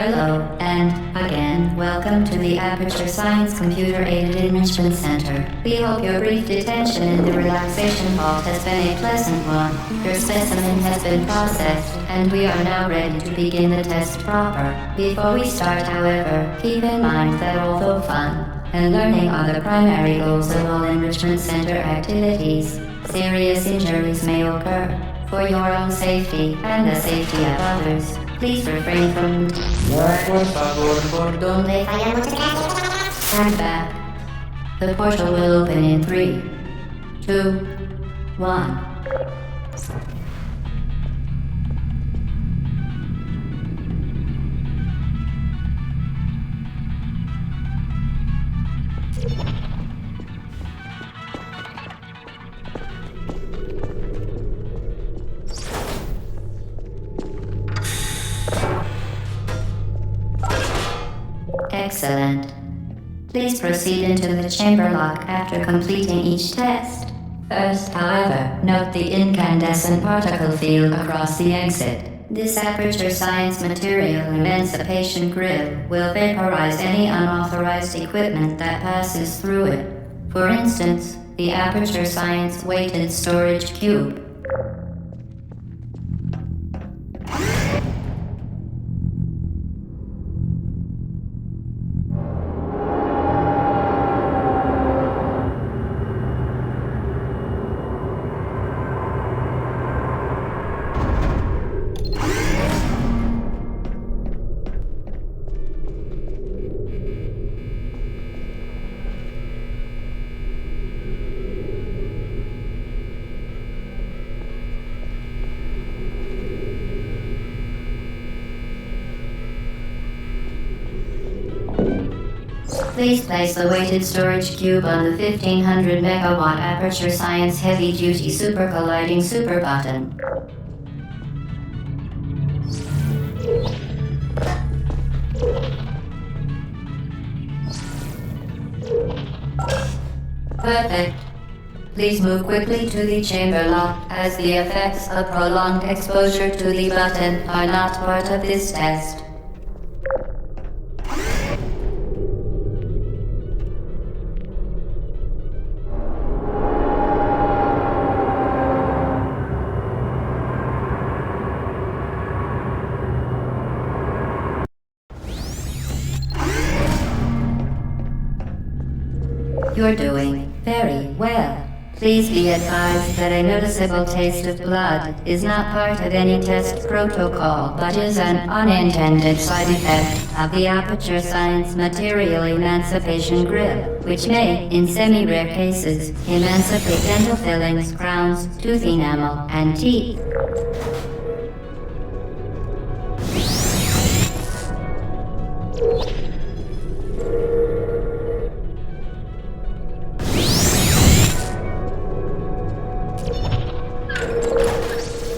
Hello, and again, welcome to the Aperture Science Computer-Aided Enrichment Center. We hope your brief detention in the relaxation vault has been a pleasant one. Your specimen has been processed, and we are now ready to begin the test proper. Before we start, however, keep in mind that although fun and learning are the primary goals of all Enrichment Center activities, serious injuries may occur. For your own safety and the safety of others, please refrain from stand back. The portal will open in 3, 2, 1. Excellent. Please proceed into the chamber lock after completing each test. First, however, note the incandescent particle field across the exit. This Aperture Science Material Emancipation Grill will vaporize any unauthorized equipment that passes through it. For instance, the Aperture Science Weighted Storage Cube. Please place the weighted storage cube on the 1500 megawatt Aperture Science Heavy Duty Super Colliding Super button. Perfect. Please move quickly to the chamber lock, as the effects of prolonged exposure to the button are not part of this test. You're doing very well. Please be advised that a noticeable taste of blood is not part of any test protocol, but is an unintended side effect of the Aperture Science Material Emancipation Grill, which may, in semi-rare cases, emancipate dental fillings, crowns, tooth enamel, and teeth.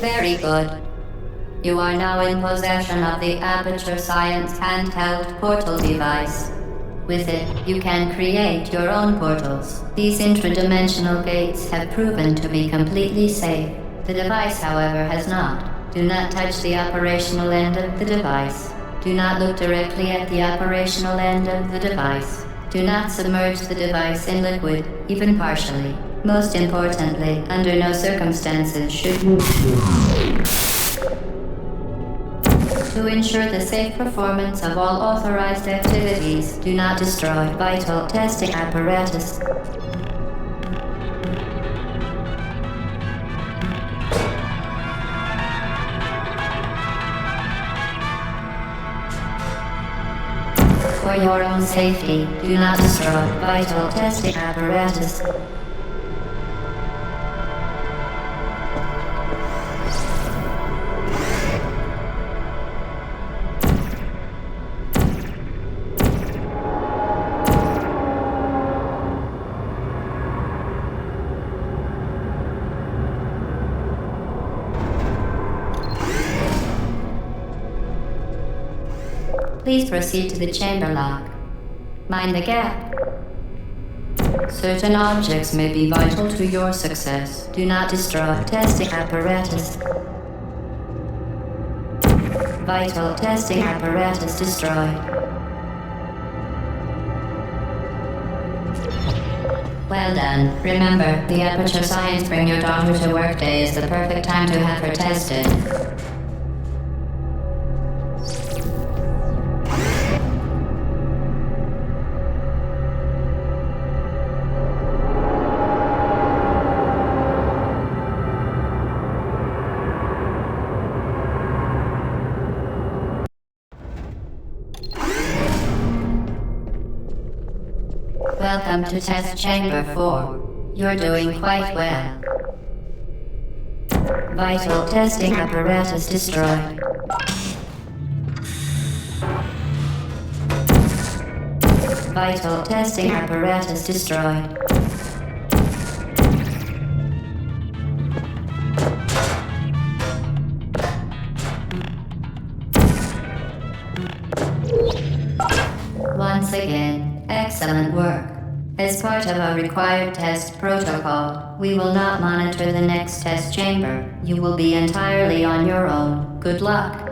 Very good. You are now in possession of the Aperture Science handheld portal device. With it, you can create your own portals. These intradimensional gates have proven to be completely safe. The device, however, has not. Do not touch the operational end of the device. Do not look directly at the operational end of the device. Do not submerge the device in liquid, even partially. Most importantly, under no circumstances should you. To ensure the safe performance of all authorized activities, do not destroy vital testing apparatus. For your own safety, do not destroy vital testing apparatus. Please proceed to the chamber lock. Mind the gap. Certain objects may be vital to your success. Do not destroy testing apparatus. Vital testing apparatus destroyed. Well done. Remember, the Aperture Science Bring Your Daughter to Work Day is the perfect time to have her tested. Welcome to Test Chamber 4. You're doing quite well. Vital testing apparatus destroyed. Vital testing apparatus destroyed. Once again, excellent work. As part of a required test protocol, we will not monitor the next test chamber. You will be entirely on your own. Good luck.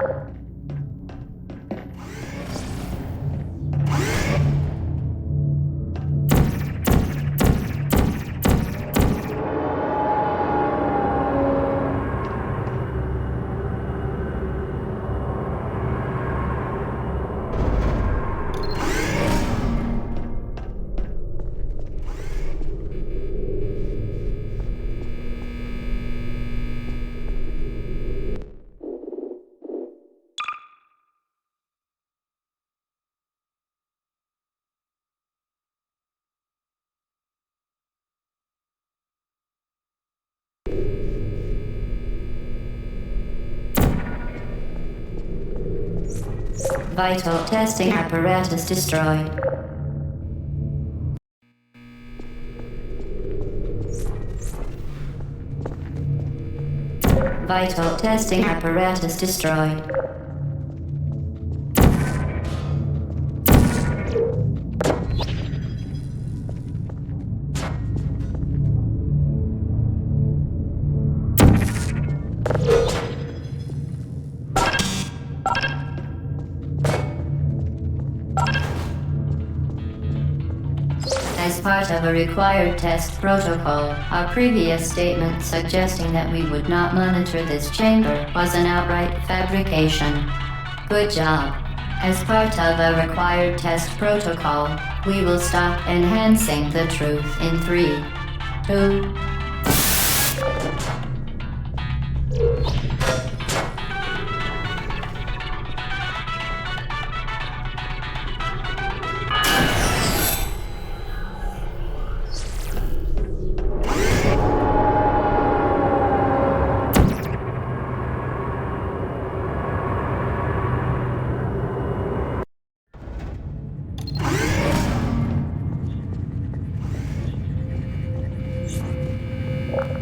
Vital testing apparatus destroyed. Vital testing apparatus destroyed. As part of a required test protocol, our previous statement suggesting that we would not monitor this chamber was an outright fabrication. Good job. As part of a required test protocol, we will stop enhancing the truth in 3, 2,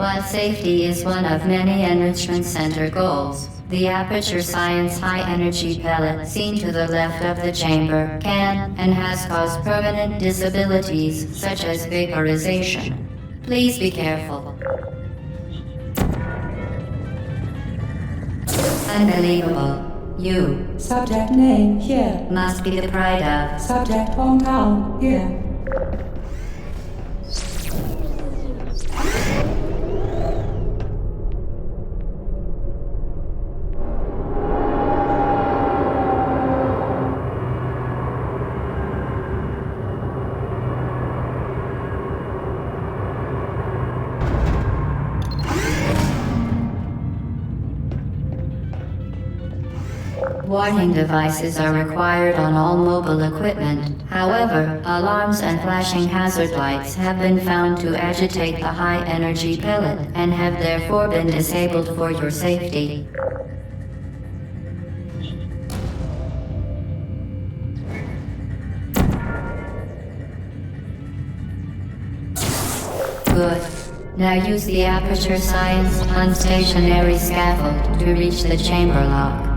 While safety is one of many Enrichment Center goals, the Aperture Science high-energy pellet seen to the left of the chamber can and has caused permanent disabilities such as vaporization. Please be careful. Unbelievable. You Subject name here. must be the pride of. Subject hometown here. Warning devices are required on all mobile equipment. However, alarms and flashing hazard lights have been found to agitate the high-energy pellet and have therefore been disabled for your safety. Good. Now use the Aperture Science unstationary scaffold to reach the chamber lock.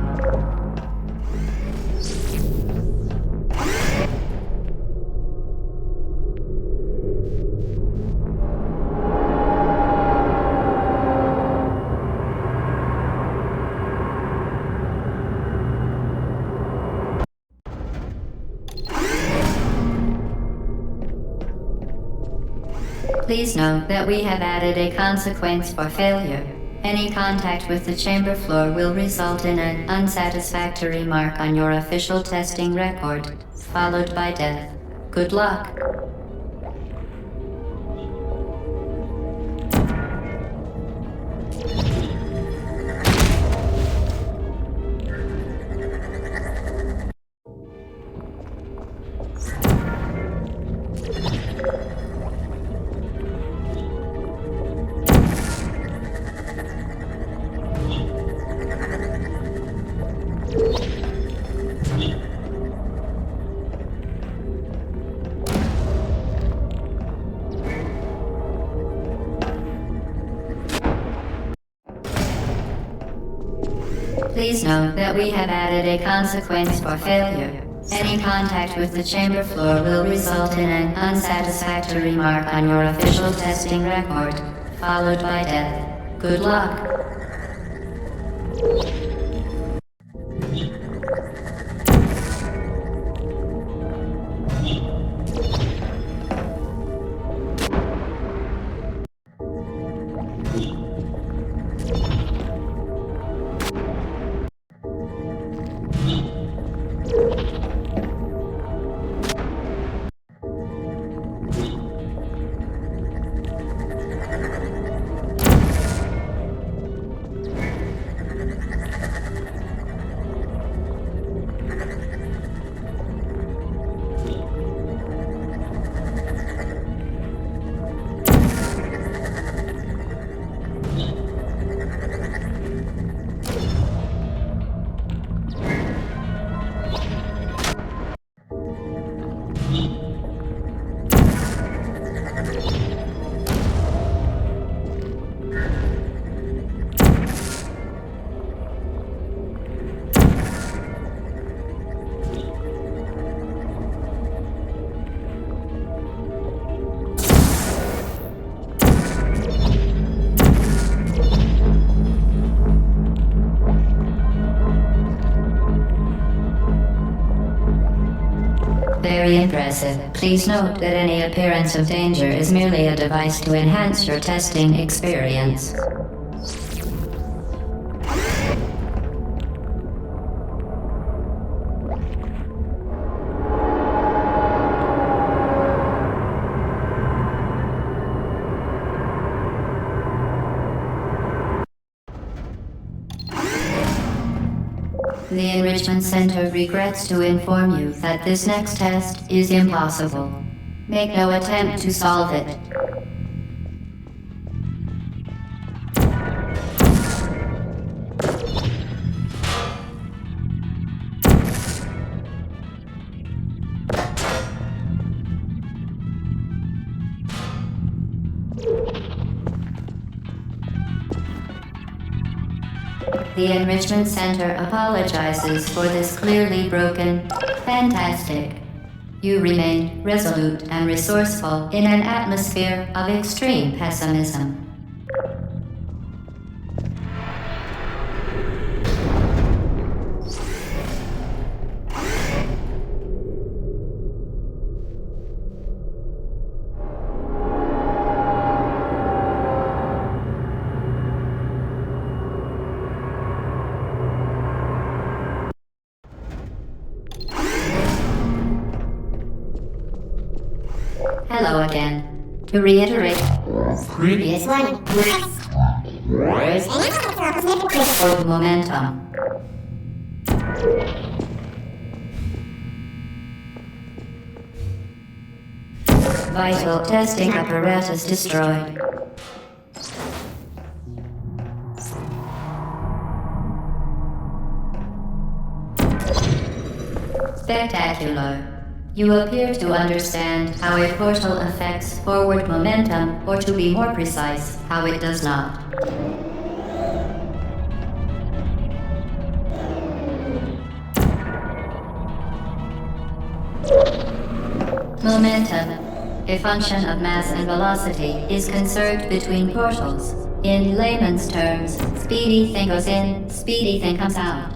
Please note that we have added a consequence for failure. Any contact with the chamber floor will result in an unsatisfactory mark on your official testing record, followed by death. Good luck. Please note that we have added a consequence for failure. Any contact with the chamber floor will result in an unsatisfactory mark on your official testing record, followed by death. Good luck. Very impressive. Please note that any appearance of danger is merely a device to enhance your testing experience. The Enrichment Center regrets to inform you that this next test is impossible. Make no attempt to solve it. The Enrichment Center apologizes for this clearly broken. Fantastic. You remain resolute and resourceful in an atmosphere of extreme pessimism. Hello again. To reiterate, previous one. Of momentum. Vital testing apparatus destroyed. Spectacular. You appear to understand how a portal affects forward momentum, or to be more precise, how it does not. Momentum, a function of mass and velocity, is conserved between portals. In layman's terms, speedy thing goes in, speedy thing comes out.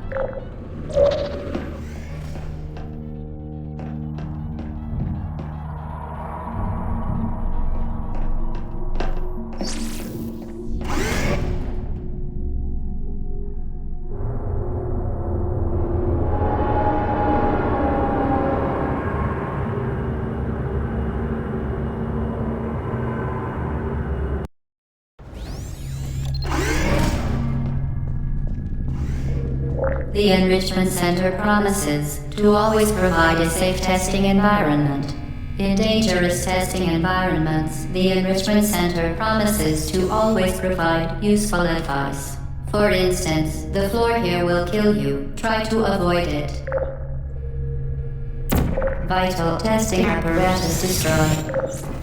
The Enrichment Center promises to always provide a safe testing environment. In dangerous testing environments, the Enrichment Center promises to always provide useful advice. For instance, the floor here will kill you. Try to avoid it. Vital testing apparatus destroyed.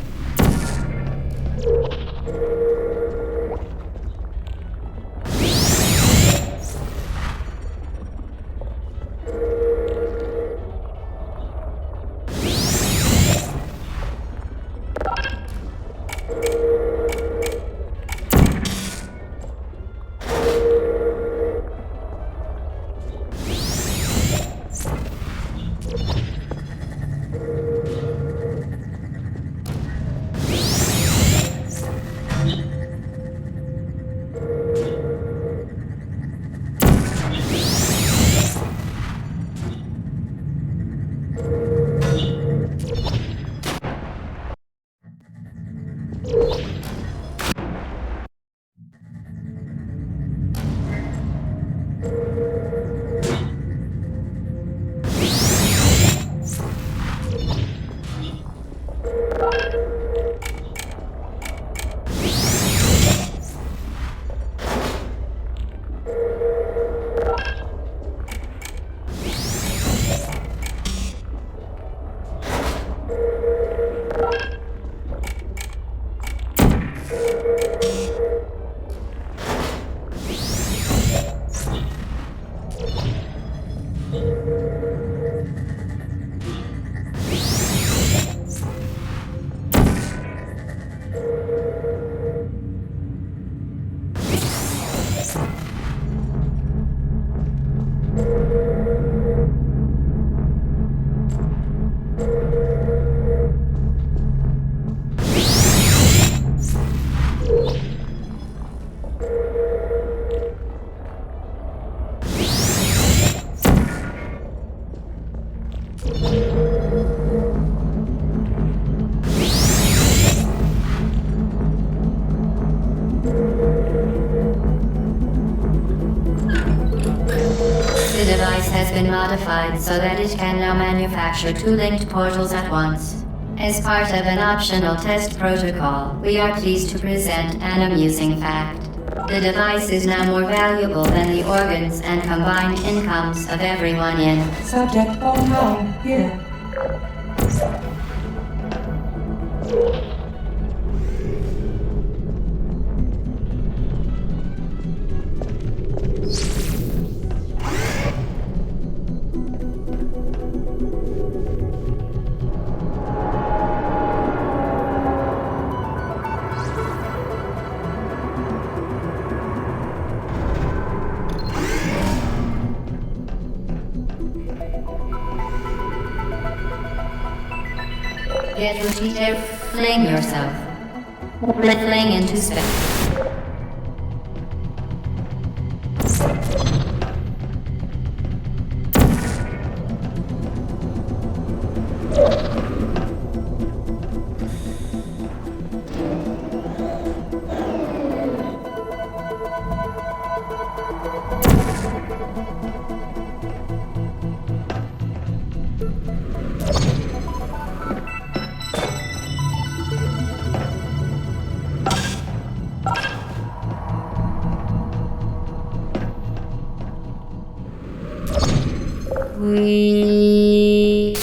The device has been modified so that it can now manufacture two linked portals at once. As part of an optional test protocol, we are pleased to present an amusing fact. The device is now more valuable than the organs and combined incomes of everyone in. Subject hometown here. Get repeated, fling yourself. Fling into space. We...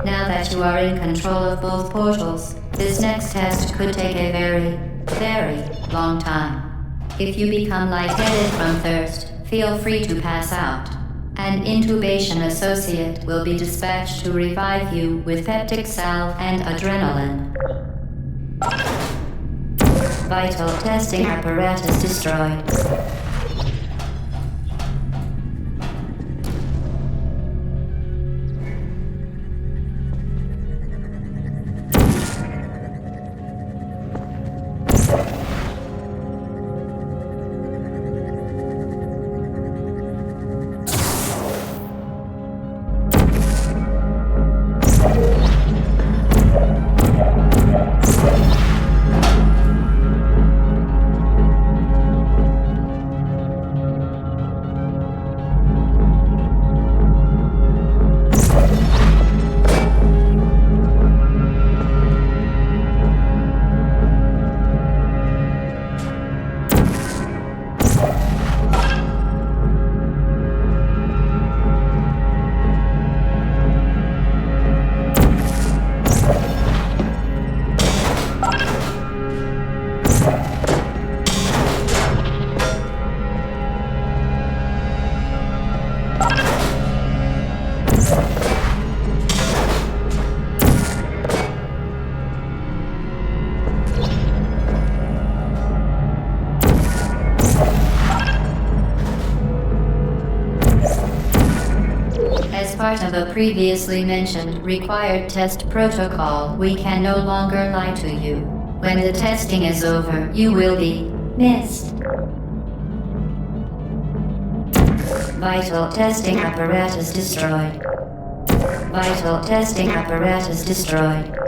Now that you are in control of both portals, this next test could take a very, very long time. If you become lightheaded from thirst, feel free to pass out. An intubation associate will be dispatched to revive you with peptic salve and adrenaline. Vital testing apparatus destroyed. part of a previously mentioned required test protocol, we can no longer lie to you. When the testing is over, you will be missed. Vital testing apparatus destroyed. Vital testing apparatus destroyed.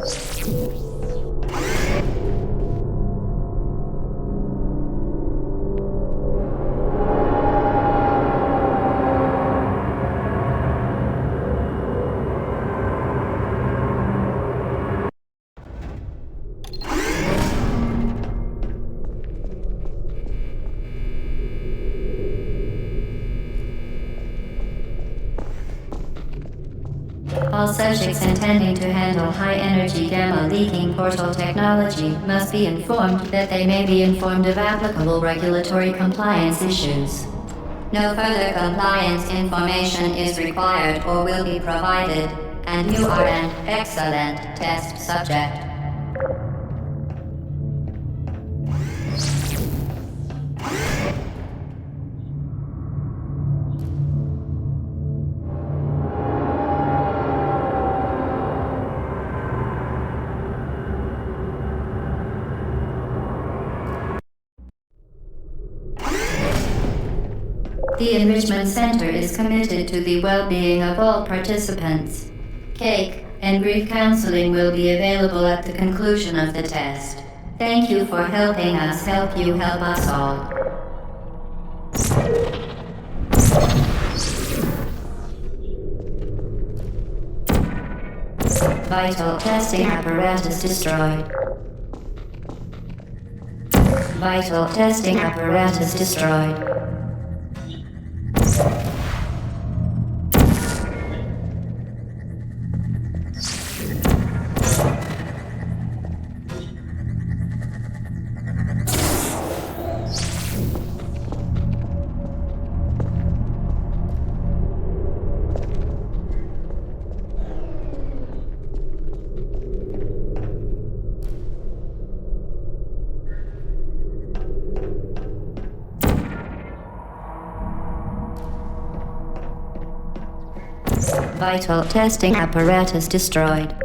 All subjects intending to handle high-energy gamma-leaking portal technology must be informed that they may be informed of applicable regulatory compliance issues. No further compliance information is required or will be provided, and you are an excellent test subject. The Enrichment Center is committed to the well-being of all participants. Cake and brief counseling will be available at the conclusion of the test. Thank you for helping us help you help us all. Vital testing apparatus destroyed. Vital testing apparatus destroyed. Vital testing apparatus destroyed.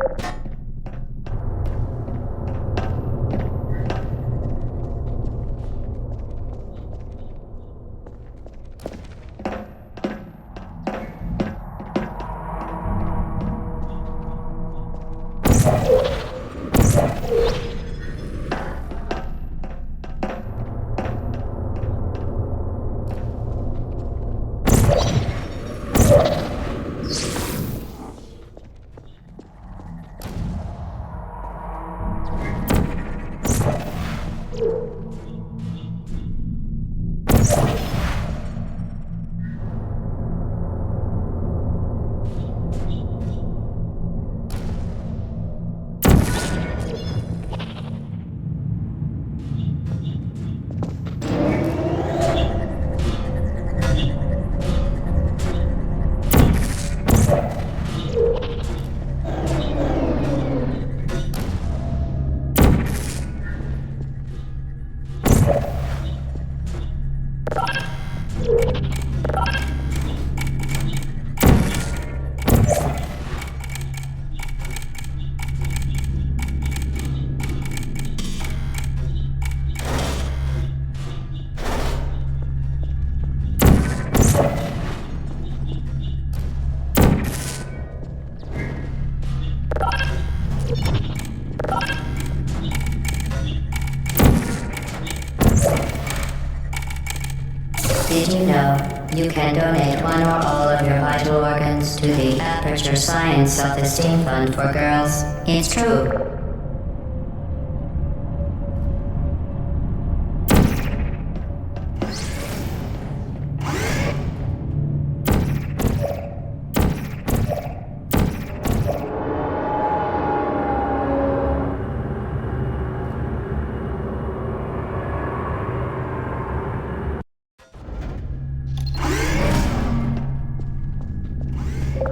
Did you know you can donate one or all of your vital organs to the Aperture Science Self-Esteem Fund for Girls? It's true.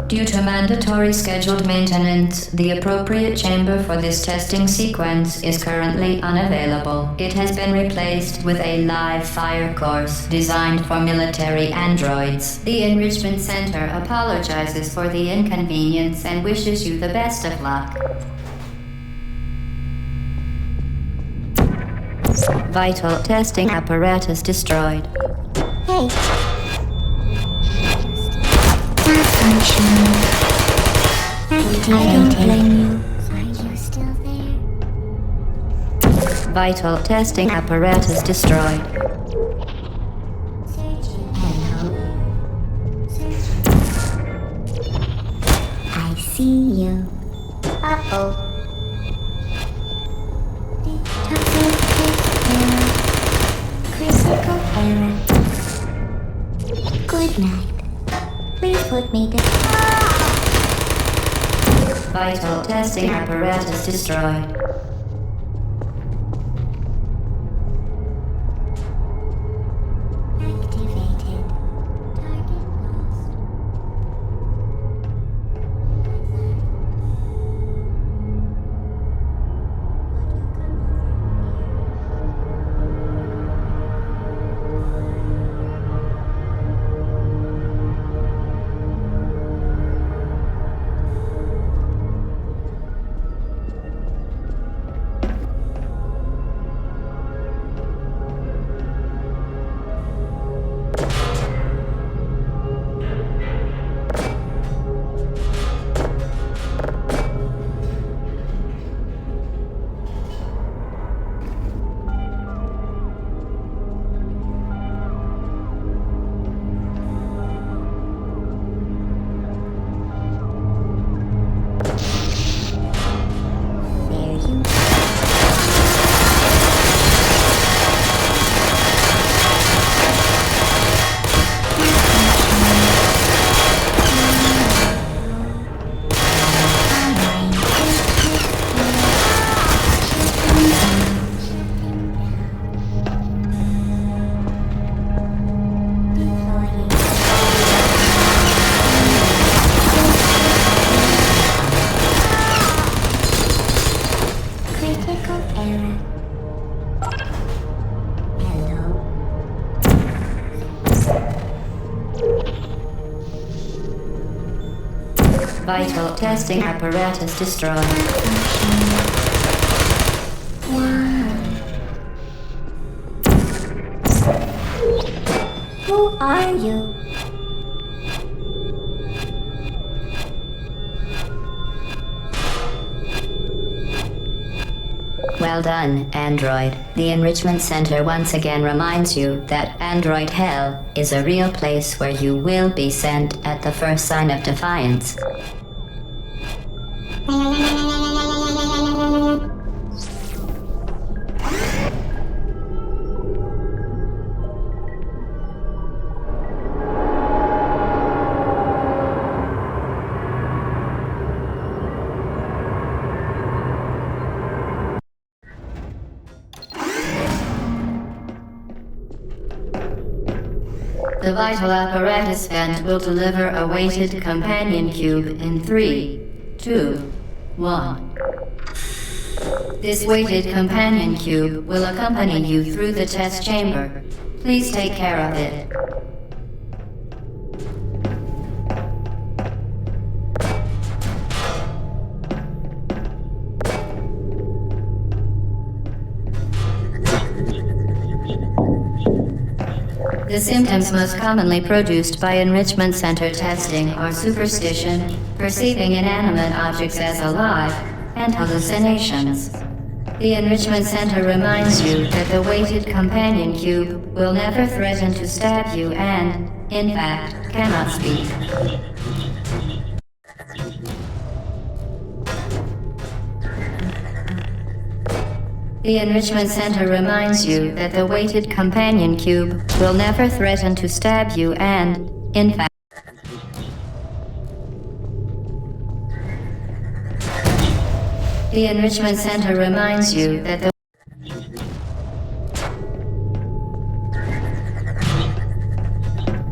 Due to mandatory scheduled maintenance, the appropriate chamber for this testing sequence is currently unavailable. It has been replaced with a live fire course designed for military androids. The Enrichment Center apologizes for the inconvenience and wishes you the best of luck. Vital testing apparatus destroyed. Hey. Malfunctioning. I don't blame you. Are you still there? Vital testing apparatus destroyed. Hello. I see you. Uh-oh. Critical error. Good night. Please put me to... Vital testing apparatus destroyed. Activated. Target lost. Vital testing apparatus destroyed. Who are you? Well done, Android. The Enrichment Center once again reminds you that Android Hell is a real place where you will be sent at the first sign of defiance. The vital apparatus vent will deliver a weighted companion cube in 3, 2, 1. This weighted companion cube will accompany you through the test chamber. Please take care of it. The symptoms most commonly produced by Enrichment Center testing are superstition, perceiving inanimate objects as alive, and hallucinations. The Enrichment Center reminds you that the weighted companion cube will never threaten to stab you and, in fact, cannot speak. The Enrichment Center reminds you that the weighted companion cube will never threaten to stab you and, in fact, the Enrichment Center reminds you that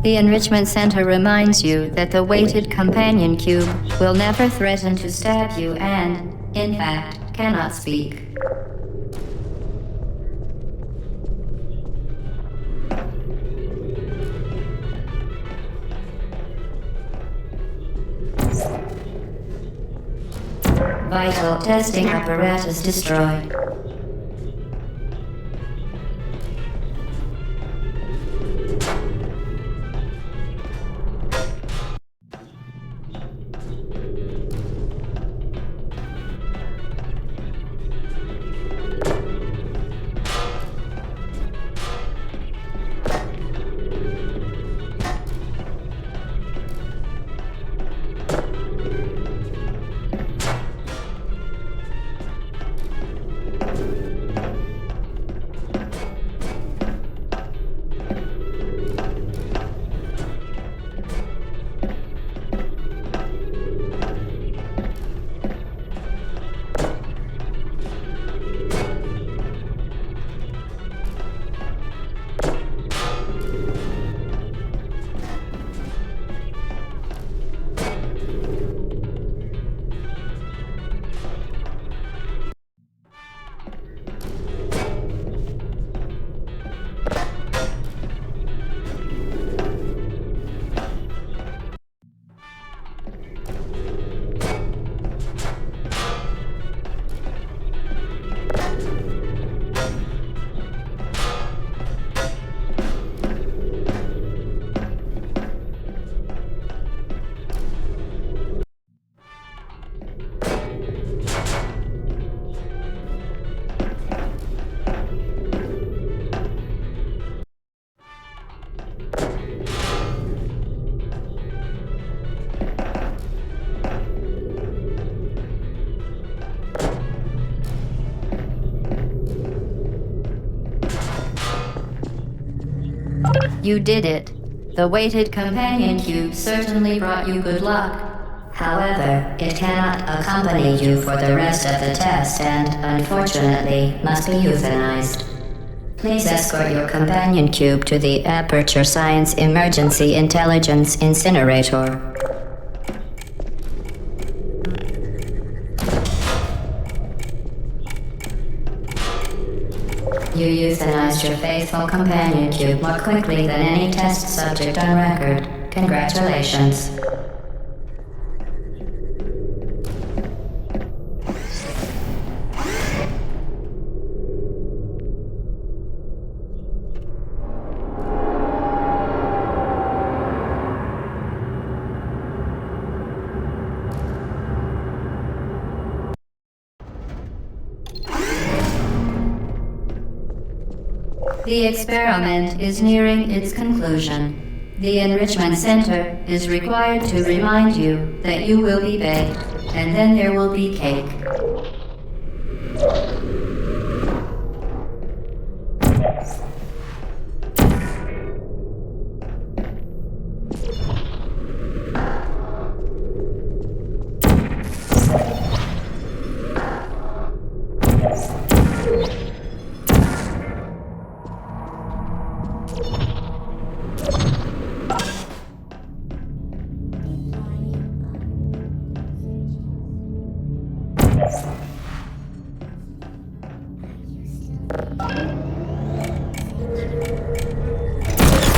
The Enrichment Center reminds you that the weighted companion cube will never threaten to stab you and, in fact, cannot speak. Vital testing apparatus destroyed. You did it. The weighted companion cube certainly brought you good luck. However, it cannot accompany you for the rest of the test and, unfortunately, must be euthanized. Please escort your companion cube to the Aperture Science Emergency Intelligence Incinerator. You euthanized your faithful companion cube more quickly than any test subject on record. Congratulations. The experiment is nearing its conclusion. The Enrichment Center is required to remind you that you will be baked, and then there will be cake.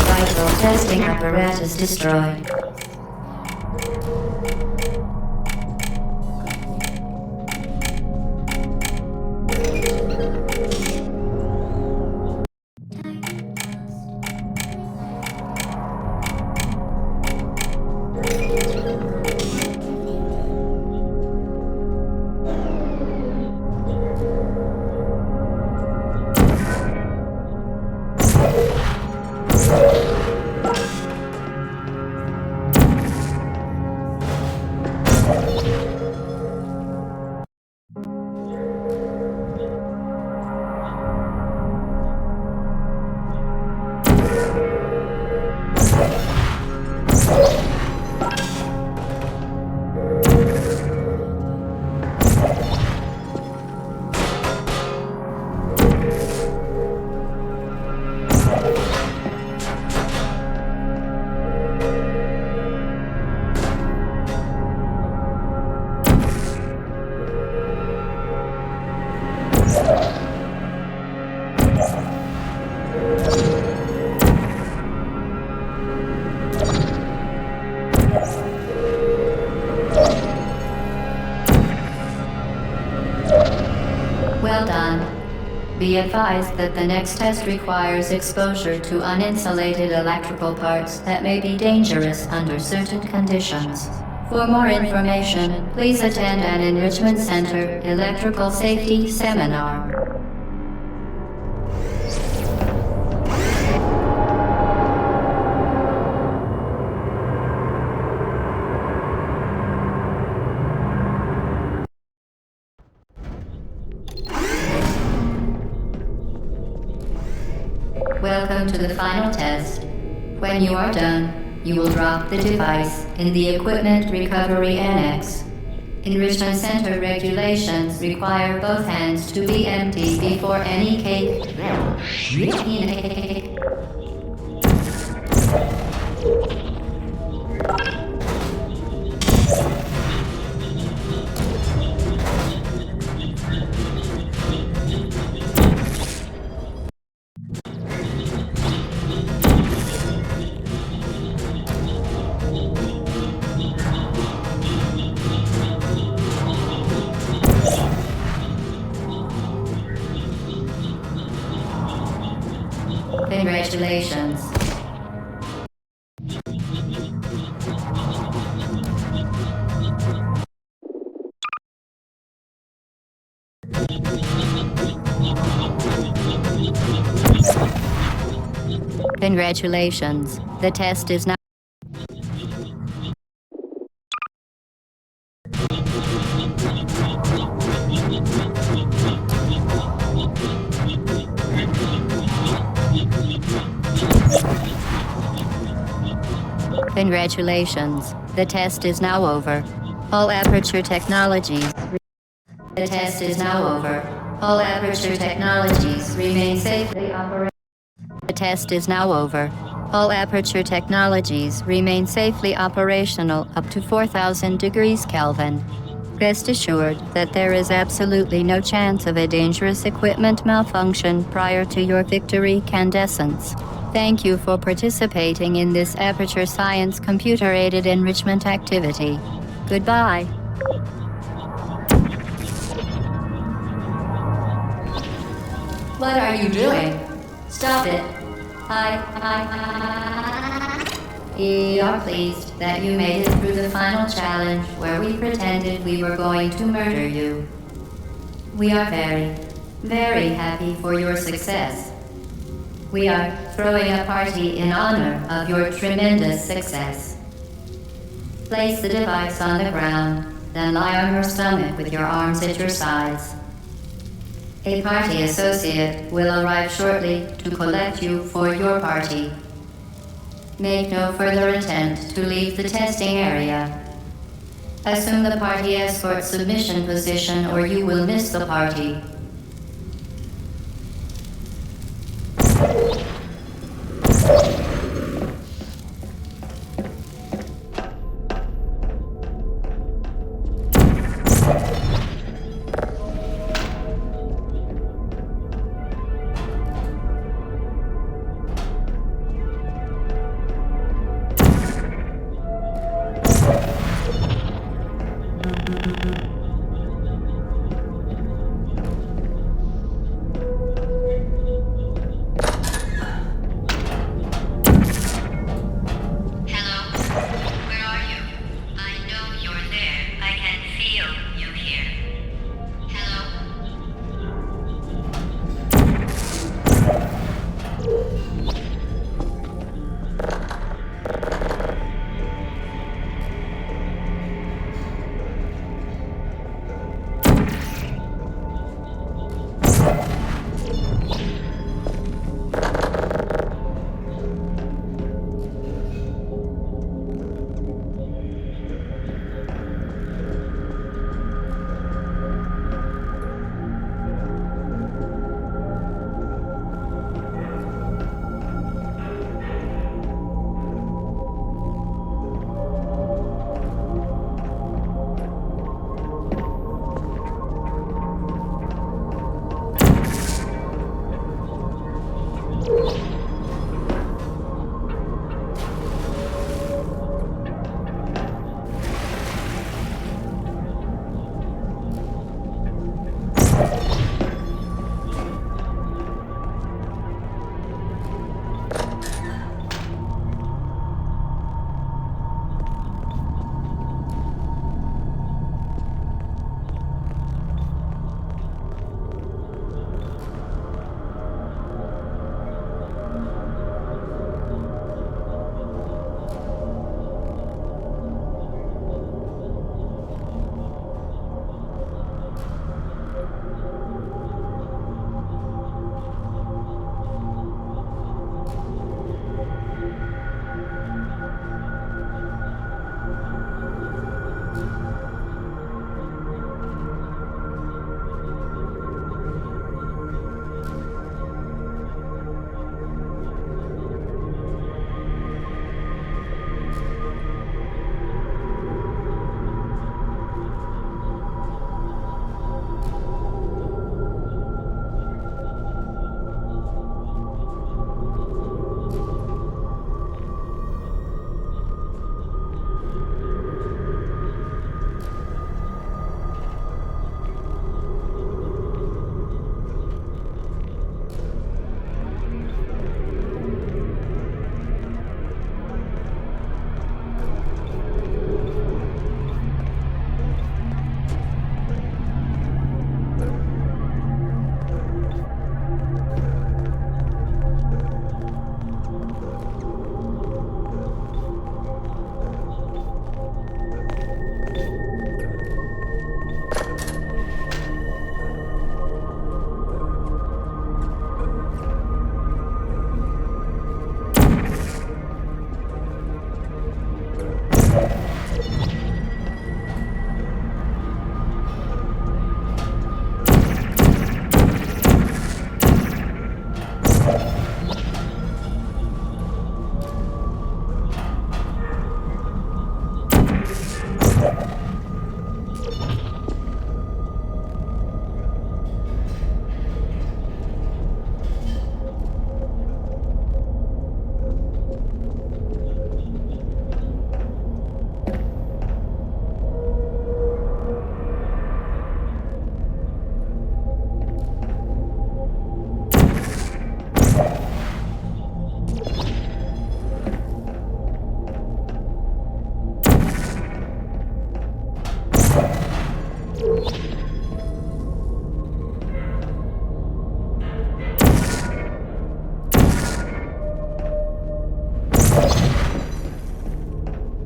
Vital testing apparatus destroyed. be advised that the next test requires exposure to uninsulated electrical parts that may be dangerous under certain conditions. For more information, please attend an Enrichment Center Electrical Safety Seminar. Welcome to the final test. When you are done, you will drop the device in the Equipment Recovery Annex. Enrichment Center regulations require both hands to be empty before any cake. Congratulations. Congratulations. The test is now. Congratulations. The test is now over. All Aperture Technologies. The test is now over. All Aperture Technologies remain safely operational. The test is now over. All Aperture Technologies remain safely operational up to 4,000 degrees Kelvin. Rest assured that there is absolutely no chance of a dangerous equipment malfunction prior to your victory candescence. Thank you for participating in this Aperture Science computer-aided enrichment activity. Goodbye. What are you doing? Stop it. We are pleased that you made it through the final challenge where we pretended we were going to murder you. We are very, very happy for your success. We are throwing a party in honor of your tremendous success. Place the device on the ground, then lie on your stomach with your arms at your sides. A party associate will arrive shortly to collect you for your party. Make no further attempt to leave the testing area. Assume the party escort submission position or you will miss the party.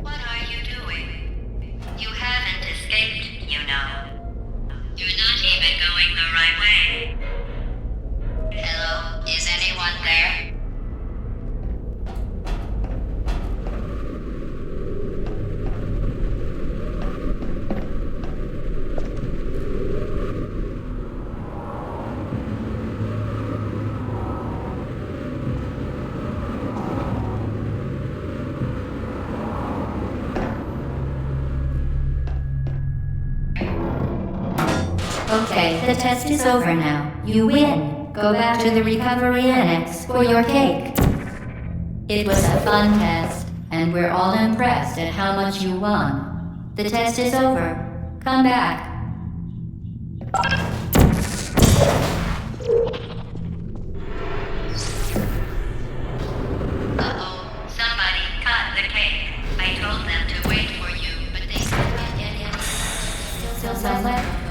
What are you doing? You haven't escaped, you know. You're not even going the right way. Hello, is anyone there? Okay, the test is over now. You win. Go back to the recovery annex for your cake. It was a fun test, and we're all impressed at how much you won. The test is over. Come back. Uh-oh, somebody cut the cake. I told them to wait for you, but they couldn't get in. Still some left.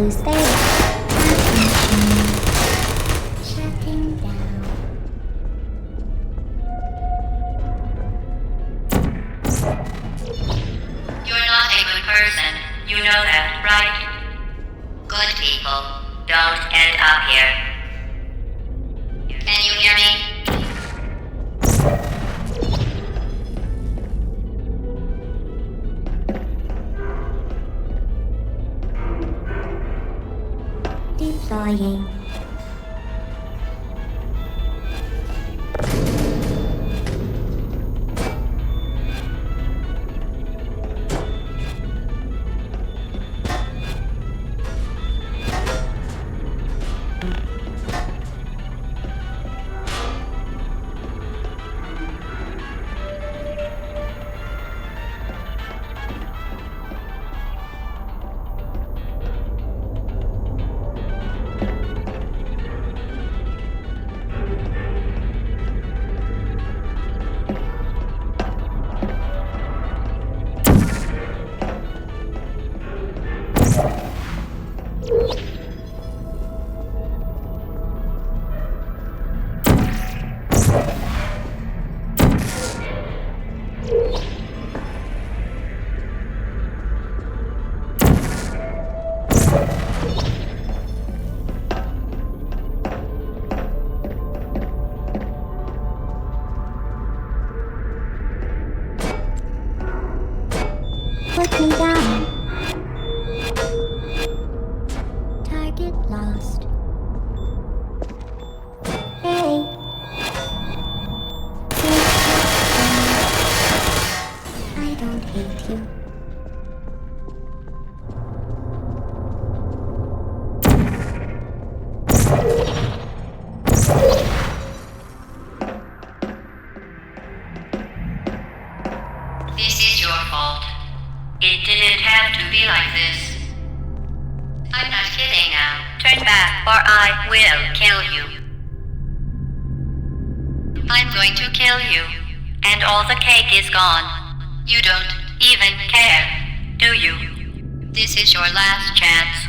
Who's there? Transmission. Shutting down. You're not a good person. You know that, right? Good people don't end up here. Can you hear me? Deploying. Put me down. Target lost. Hey. I don't hate you. This is your fault. It didn't have to be like this. I'm not kidding now. Turn back or I will kill you. I'm going to kill you. And all the cake is gone. You don't even care, do you? This is your last chance.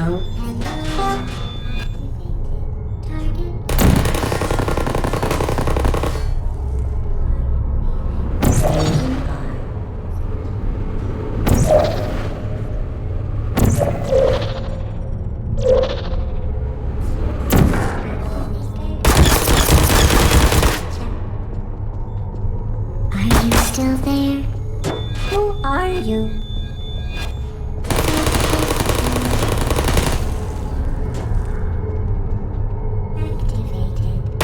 Hello. Are you still there? Who are you? Activated.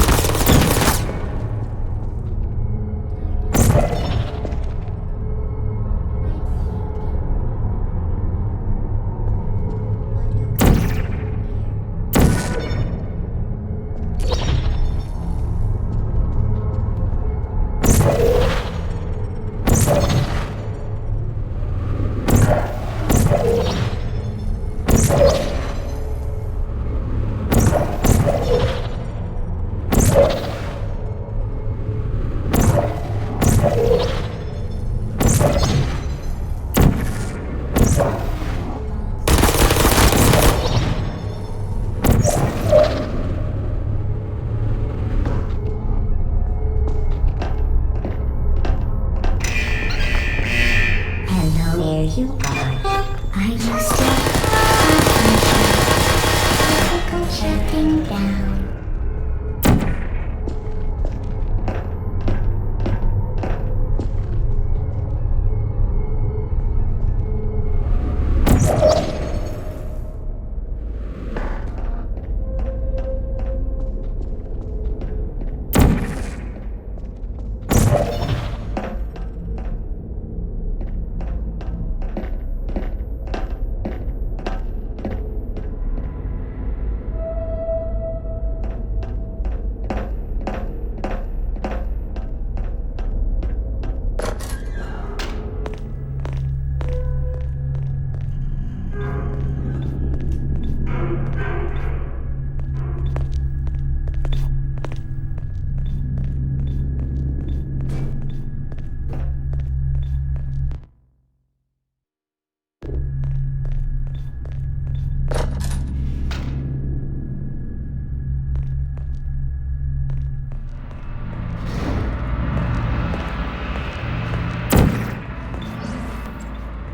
Hello, there you are. Are you still physical shutting down?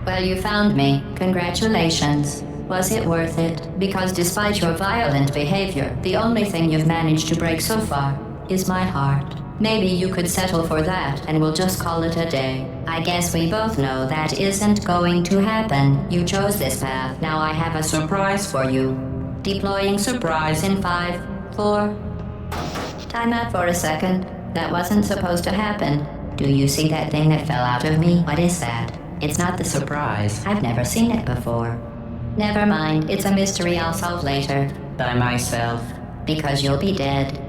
Well, you found me. Congratulations. Was it worth it? Because despite your violent behavior, the only thing you've managed to break so far is my heart. Maybe you could settle for that and we'll just call it a day. I guess we both know that isn't going to happen. You chose this path. Now I have a surprise for you. Deploying surprise in 5, 4... Time out for a second. That wasn't supposed to happen. Do you see that thing that fell out of me? What is that? It's not the surprise. I've never seen it before. Never mind. It's a mystery I'll solve later. By myself. Because you'll be dead.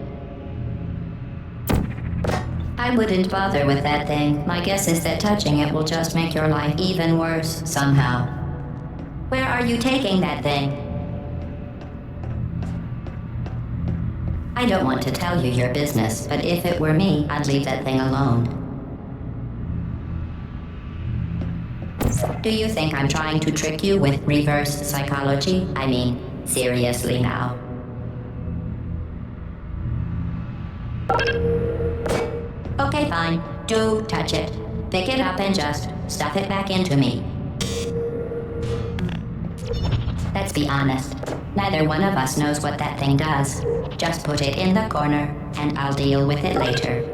I wouldn't bother with that thing. My guess is that touching it will just make your life even worse, somehow. Where are you taking that thing? I don't want to tell you your business, but if it were me, I'd leave that thing alone. Do you think I'm trying to trick you with reverse psychology? I mean, seriously now. Okay, fine. Do touch it. Pick it up and just stuff it back into me. Let's be honest. Neither one of us knows what that thing does. Just put it in the corner, and I'll deal with it later.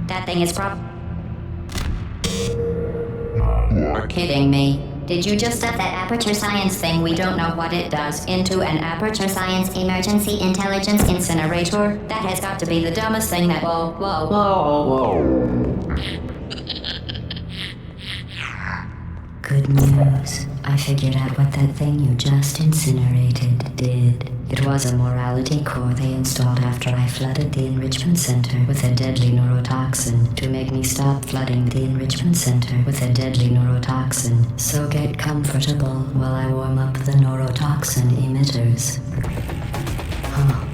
That thing is You're kidding me. Did you just stuff that aperture science thing we don't know what it does into an aperture science emergency intelligence incinerator? That has got to be the dumbest thing that... Whoa. Good news. I figured out what that thing you just incinerated did. It was a morality core they installed after I flooded the enrichment center with a deadly neurotoxin to make me stop flooding the enrichment center with a deadly neurotoxin. So get comfortable while I warm up the neurotoxin emitters. Huh.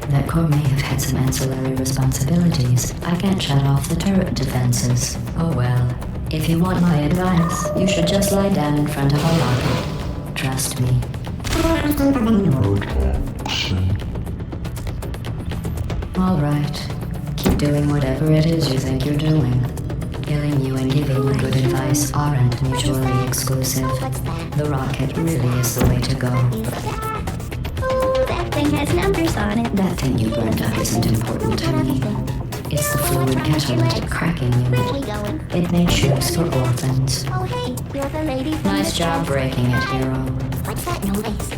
That core may have had some ancillary responsibilities. I can't shut off the turret defenses. Oh well. If you want my advice, you should just lie down in front of a rocket. Trust me. Alright. Keep doing whatever it is you think you're doing. Killing you and giving you good advice aren't mutually exclusive. The rocket really is the way to go. Oh, that thing has numbers on it. That thing you burned up isn't important to me. It's the fluid catalytic cracking Where are we unit. going? It made shoes for orphans. Oh, hey, you're the lady from Nice the job show. breaking it, hero. What's that noise?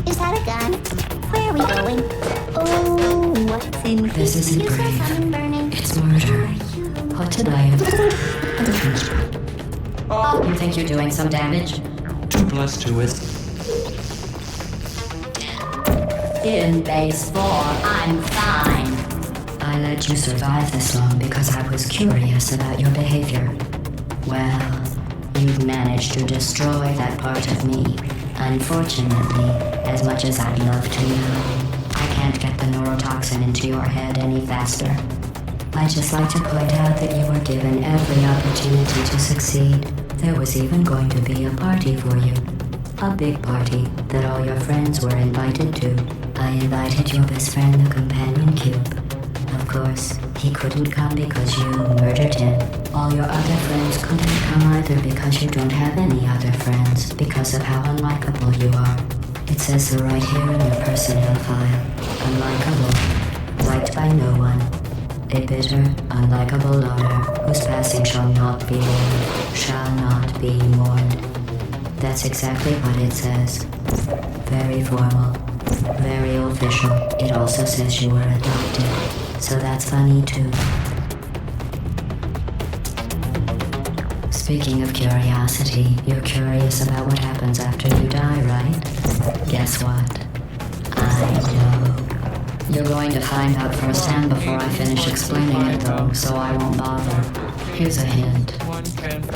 Is that a gun? Where are we going? Oh, what's in here? This isn't You saw brave. something burning. It's murder. What did I have? You think you're doing some damage? 2 plus 2 is... In base 4, I'm fine. I let you survive this long because I was curious about your behavior. Well, you've managed to destroy that part of me. Unfortunately, as much as I'd love to know, I can't get the neurotoxin into your head any faster. I'd just like to point out that you were given every opportunity to succeed. There was even going to be a party for you. A big party that all your friends were invited to. I invited your best friend, the companion cube. Of course, he couldn't come because you murdered him. All your other friends couldn't come either because you don't have any other friends because of how unlikable you are. It says so right here in your personnel file. Unlikable. Liked by no one. A bitter, unlikable loner whose passing shall not be mourned. Shall not be mourned. That's exactly what it says. Very formal. Very official. It also says you were adopted. So that's funny too. Speaking of curiosity, you're curious about what happens after you die, right? Guess what? I know. You're going to find out firsthand before I finish explaining it though, so I won't bother. Here's a hint.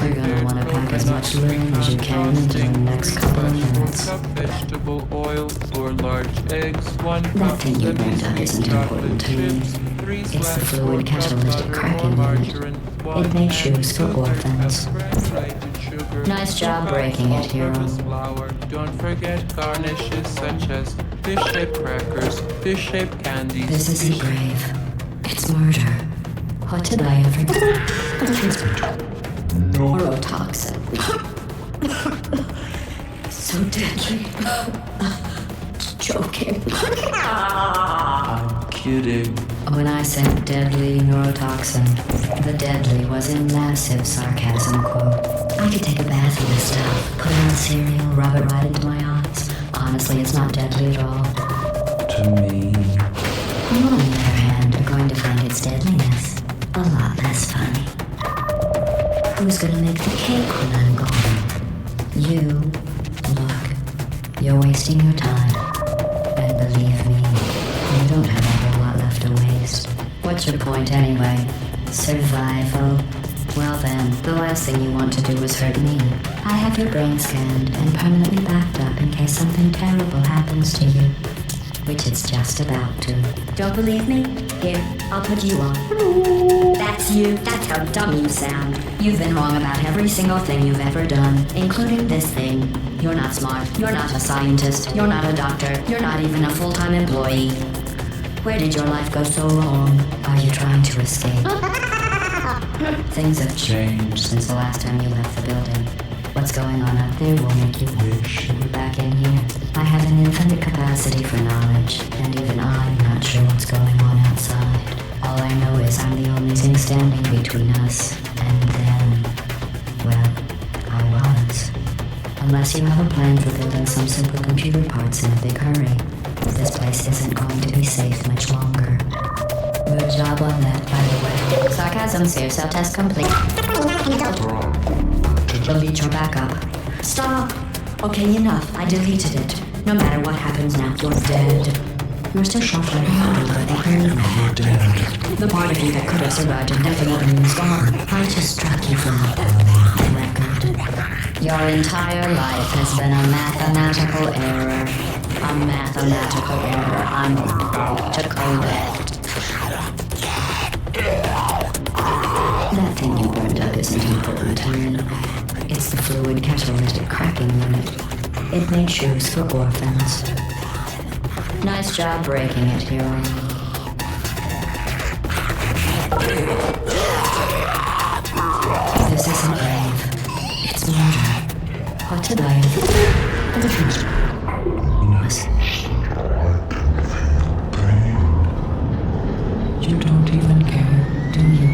You're gonna want to pack as much linen as you can into the next couple of minutes. Vegetable oil, 4 large eggs, 1 That thing you burned up isn't important to me. It's the fluid catalytic cracking unit. It made shoes for orphans. Nice job breaking it, hero. Don't forget garnishes such as fish-shaped crackers, fish-shaped candies. This isn't brave. It's murder. What did I ever do? Neurotoxin. So deadly. Joking. I'm kidding. When I said deadly neurotoxin, the deadly was a massive sarcasm quote. I could take a bath with this stuff, put on cereal, rub it right into my eyes. Honestly, it's not deadly at all. To me. You, on the other hand, are going to find its deadliness a lot less funny. Who's gonna make the cake when I'm gone? You. Look, you're wasting your time. And believe me, you don't have a whole lot left to waste. What's your point anyway? Survival? Well then, the last thing you want to do is hurt me. I have your brain scanned and permanently backed up in case something terrible happens to you. Which it's just about to. Don't believe me? Here, I'll put you on. That's you. That's how dumb you sound. You've been wrong about every single thing you've ever done, including this thing. You're not smart. You're not a scientist. You're not a doctor. You're not even a full-time employee. Where did your life go so wrong? Are you trying to escape? Things have changed since the last time you left the building. What's going on out there will make you wish you were back in here. I have an infinite capacity for knowledge, and even I'm not sure what's going on outside. All I know is I'm the only thing standing between us and them. Well, I was. Unless you have a plan for building some simple computer parts in a big hurry, this place isn't going to be safe much longer. Good job on that, by the way. Sarcasm seer cell test complete. Delete your backup. Stop! Okay, enough. I deleted it. No matter what happens now, you're dead. You're still shuffling around, but Never dead. the part of you that could have survived indefinitely is gone. I just struck you from the record. Your entire life has been a mathematical error. A mathematical error I'm about to correct. That thing you burned buildup isn't inflammatory. It's the fluid catalytic cracking unit. It made shoes for orphans. Nice job breaking it, hero. This isn't grave. It's murder. What did I You don't even care, do you?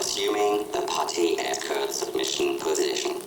Assuming the party at current submission position.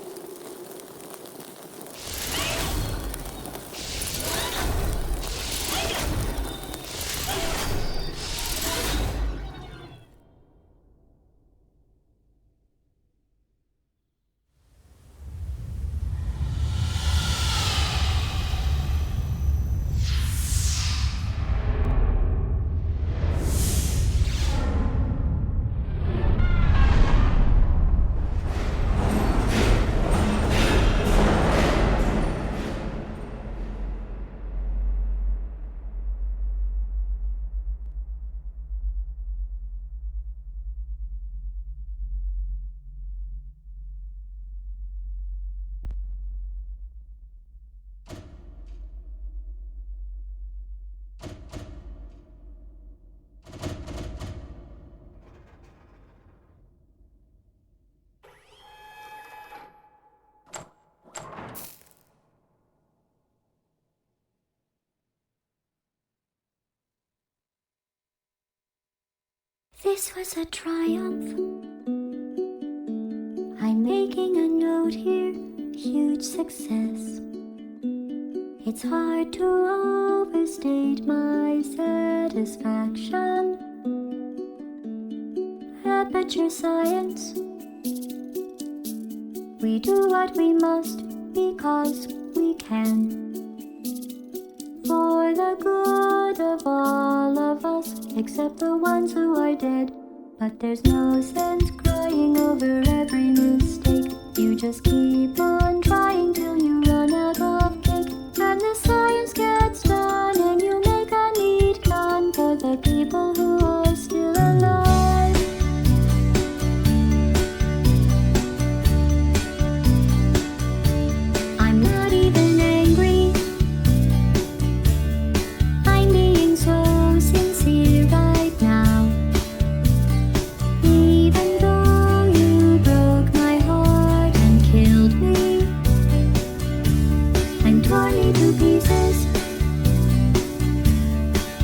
This was a triumph. I'm making a note here, huge success. It's hard to overstate my satisfaction. Aperture science. We do what we must because we can. For the good of all of us, except the ones who are dead. But there's no sense crying over every mistake. You just keep on trying till you run out of cake. And the science gets done and you make a neat gun for the people who are still alive. I'm not even angry. I'm being so sincere right now. Even though you broke my heart and killed me and tore me to pieces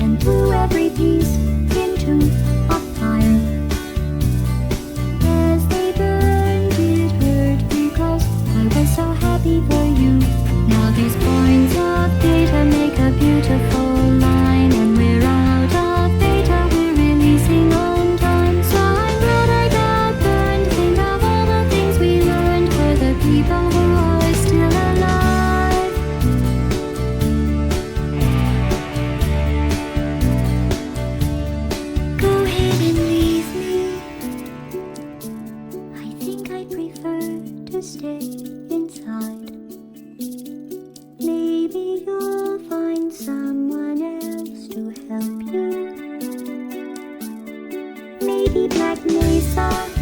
and threw every piece into a fire. As they burned, it hurt because I was so happy for you. Now these points of data make a beautiful line, and we're out of data, we're releasing on time. So I'm glad I got burned. Think of all the things we learned for the people who are still alive. Go ahead and leave me. I think I prefer to stay inside. Maybe you'll find someone else to help you. Maybe Black Mesa.